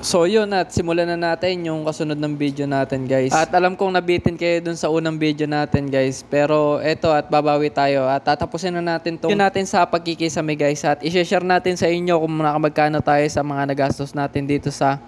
So yun, at simulan na natin yung kasunod ng video natin, guys. At alam kong nabitin kayo dun sa unang video natin, guys. Pero eto, at babawi tayo. At tatapusin na natin to natin sa pagkikisame, guys. At i-share natin sa inyo kung nakamagkano tayo sa mga nagastos natin dito sa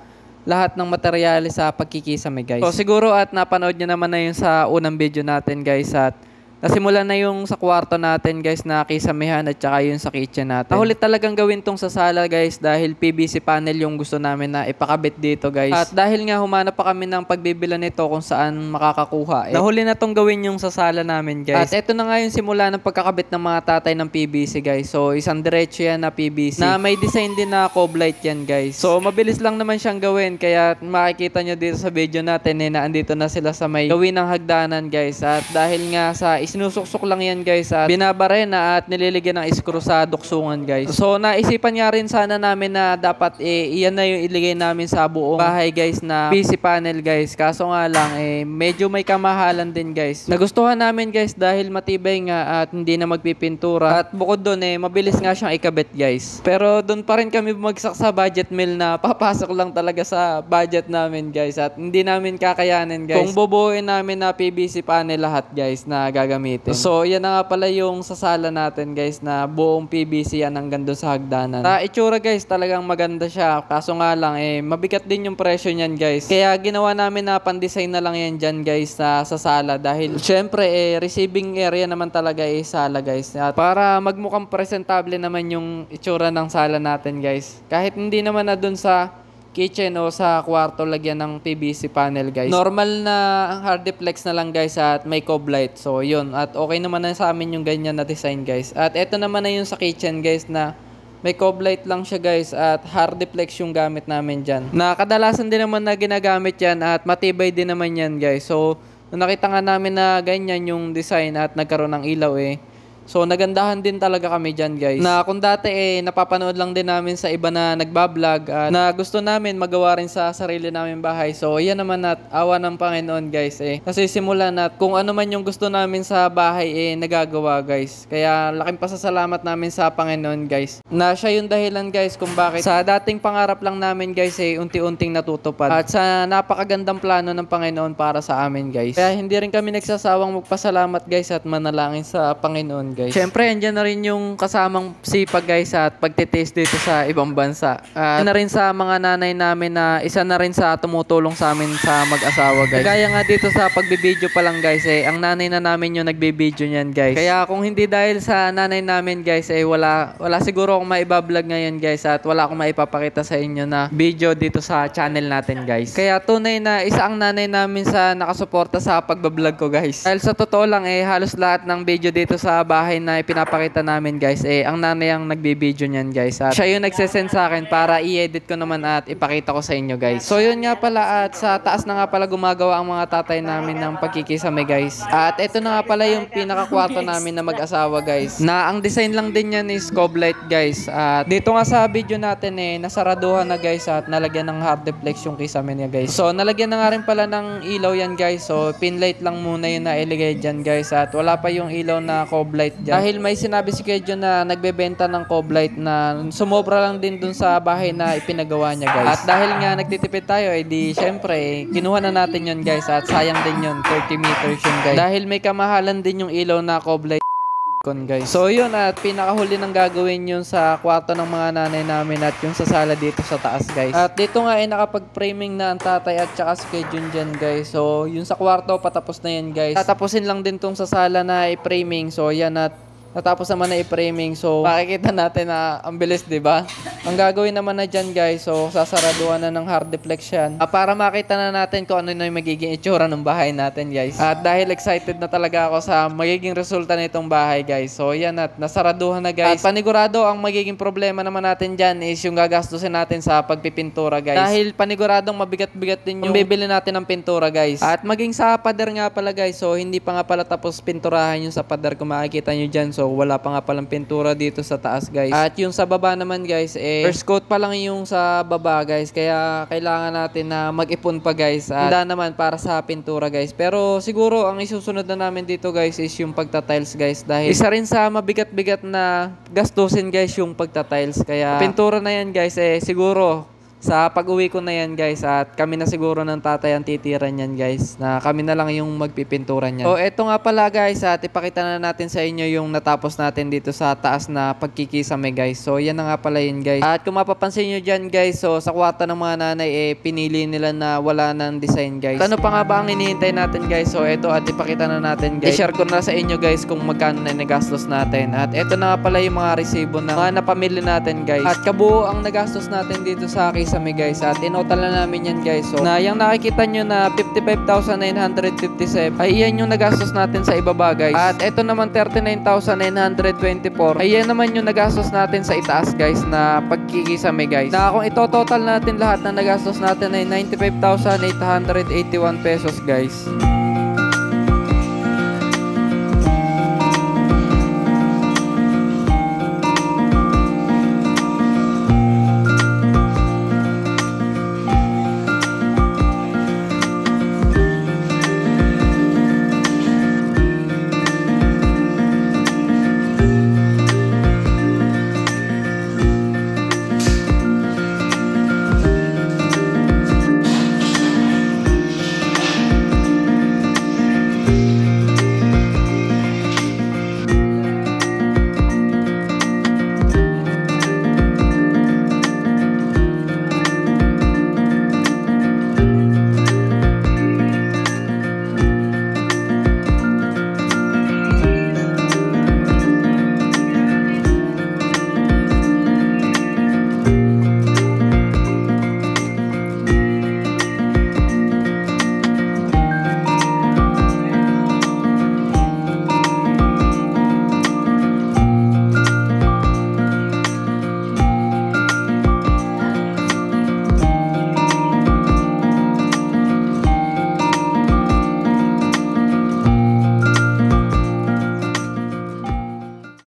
lahat ng materyales sa pagkikisame, guys. So siguro at napanood nyo naman na yun sa unang video natin, guys. At nasimulan na yung sa kwarto natin, guys, na kisamihan at saka yung sa kitchen natin. Nahulit talagang gawin tong sa sala, guys, dahil PVC panel yung gusto namin na ipakabit dito, guys. At dahil nga humanap pa kami ng pagbibila nito kung saan makakakuha, nahuli na tong gawin yung sa sala namin, guys. At eto na nga yung simula ng pagkakabit ng mga tatay ng PVC, guys. So isang diretso yan na PVC na may design din na cob light yan, guys. So mabilis lang naman siyang gawin, kaya makikita nyo dito sa video natin na andito na sila sa may gawin ng hagdanan, guys. At dahil nga sa sinusuksok lang yan, guys, at binabare na at nililigyan ng screw sa duksungan, guys. So naisipan nga rin sana namin na dapat iyan na yung iligay namin sa buong bahay, guys, na PC panel, guys. Kaso nga lang medyo may kamahalan din, guys. Nagustuhan namin, guys, dahil matibay nga at hindi na magpipintura. At bukod doon mabilis nga siyang ikabit, guys. Pero doon pa rin kami bumagsak sa budget mill na papasok lang talaga sa budget namin, guys. At hindi namin kakayanin, guys, kung bubuuin namin na PVC panel lahat, guys, na gagamitin. So yan na nga pala yung sa sala natin, guys, na buong PVC yan hanggang doon sa hagdanan. Sa itsura, guys, talagang maganda siya. Kaso nga lang mabigat din yung presyo niyan, guys. Kaya ginawa namin na pan-design na lang yan dyan, guys, sa sala. Dahil syempre receiving area naman talaga sala, guys. At para magmukhang presentable naman yung itsura ng sala natin, guys. Kahit hindi naman na doon sa kitchen o sa kwarto lagyan ng PVC panel, guys. Normal na hardiplex na lang, guys, at may cob light. So yun, at okay naman na sa amin yung ganyan na design, guys. At eto naman na yung sa kitchen, guys, na may cob light lang siya, guys, at hardiplex yung gamit namin dyan. Na kadalasan din naman na ginagamit yan at matibay din naman yan, guys. So nung nakita nga namin na ganyan yung design at nagkaroon ng ilaw so nagandahan din talaga kami dyan, guys. Na kung dati napapanood lang din namin sa iba na nagbablog at na gusto namin magawa rin sa sarili namin bahay. So yan naman at awa ng Panginoon, guys. Kasi simulan at kung ano man yung gusto namin sa bahay nagagawa, guys. Kaya laking pasasalamat namin sa Panginoon, guys, na siya yung dahilan, guys, kung bakit sa dating pangarap lang namin, guys, unti-unting natutupad. At sa napakagandang plano ng Panginoon para sa amin, guys. Kaya hindi rin kami nagsasawang magpasalamat, guys, at manalangin sa Panginoon, guys. Siyempre, andyan na rin yung kasamang sipag, guys, at pagtitiis dito sa ibang bansa. At na rin sa mga nanay namin na isa na rin sa tumutulong sa amin sa mag-asawa, guys. Kaya nga dito sa pagbibideo pa lang, guys, ang nanay na namin yung nagbibideo niyan, guys. Kaya kung hindi dahil sa nanay namin, guys, wala siguro akong maibablog ngayon, guys, at wala akong maipapakita sa inyo na video dito sa channel natin, guys. Kaya tunay na isa ang nanay namin sa nakasuporta sa pagbablog ko, guys. Dahil sa totoo lang halos lahat ng video dito sa bahay na ipinapakita namin, guys, ang nanay ang nagbibideo niyan, guys. At siya yung nagsesend sa akin para i-edit ko naman at ipakita ko sa inyo, guys. So yun nga pala, at sa taas na nga pala gumagawa ang mga tatay namin ng pagkikisame, guys. At ito na nga pala yung pinakakwarto namin na mag-asawa, guys, na ang design lang din yan is cob light, guys. At dito nga sa video natin nasaraduhan na, guys, at nalagyan ng hardiplex yung kisame niya, guys. So nalagyan na nga rin pala ng ilaw yan, guys. So pin light lang muna yun na iligay dyan, guys. At wala pa yung ilaw na cob light dyan. Dahil may sinabi si Kuya John na nagbebenta ng cob light na sumobra lang din dun sa bahay na ipinagawa niya, guys. At dahil nga nagtitipid tayo, di syempre kinuha na natin yun, guys. At sayang din yun, 30 meters yun, guys. Dahil may kamahalan din yung ilaw na cob light, guys. So yun, at pinakahuli ng gagawin yun sa kwarto ng mga nanay namin at yung sa sala dito sa taas, guys. At dito nga nakapag-framing na ang tatay at saka si Kuya John dyan, guys. So yun sa kwarto patapos na yan, guys. Tatapusin lang din tong sa sala na i-framing. So yan, at natapos naman na i-framing. So makikita natin na ang bilis, diba? Ang gagawin naman na dyan, guys, so sasaraduhan na ng hardiplex yan para makita na natin kung ano na yung magiging itsura ng bahay natin, guys. At dahil excited na talaga ako sa magiging resulta nitong bahay, guys. So yan, at nasaraduhan na, guys. At panigurado ang magiging problema naman natin dyan is yung gagastusin natin sa pagpipintura, guys. Dahil paniguradong mabigat-bigat din yung bibili natin ng pintura, guys. At maging sa pader nga pala, guys, so hindi pa nga pala tapos pinturahan yung sa pader kung makikita nyo dyan. So wala pa nga palang pintura dito sa taas, guys. At yung sa baba naman, guys, first coat pa lang yung sa baba, guys. Kaya kailangan natin na mag-ipon pa, guys. At handa naman para sa pintura, guys. Pero siguro ang isusunod na namin dito, guys, is yung pagta-tiles, guys. Dahil isa rin sa mabigat-bigat na gastusin, guys, yung pagta-tiles. Kaya pintura na yan, guys, siguro Sa pag-uwi ko na yan guys, at kami na siguro ng tatay ang titiran yan guys, na kami na lang yung magpipinturan yan. So eto nga pala guys, at ipakita na natin sa inyo yung natapos natin dito sa taas na pagkikisame guys. So yan na nga pala yun guys. At kung mapapansin nyo dyan guys, so sa kwarta ng mga nanay pinili nila na wala ng design guys. Ano pa nga ba ang hinihintay natin guys? So eto, at ipakita na natin guys. I-share ko na sa inyo guys kung magkano na nagastos natin. At eto na nga pala yung mga resibo ng mga napamili natin guys. At kabuo ang nagastos natin dito sa Kisame guys, at inotal na namin yan guys. So na yung nakikita nyo na 55,957 ay yan yung nagastos natin sa ibaba guys. At ito naman 39,924 ay yan naman yung nagastos natin sa itaas guys na pagkikisame guys. Na kung ito-total natin lahat na nagastos natin ay 95,881 pesos guys.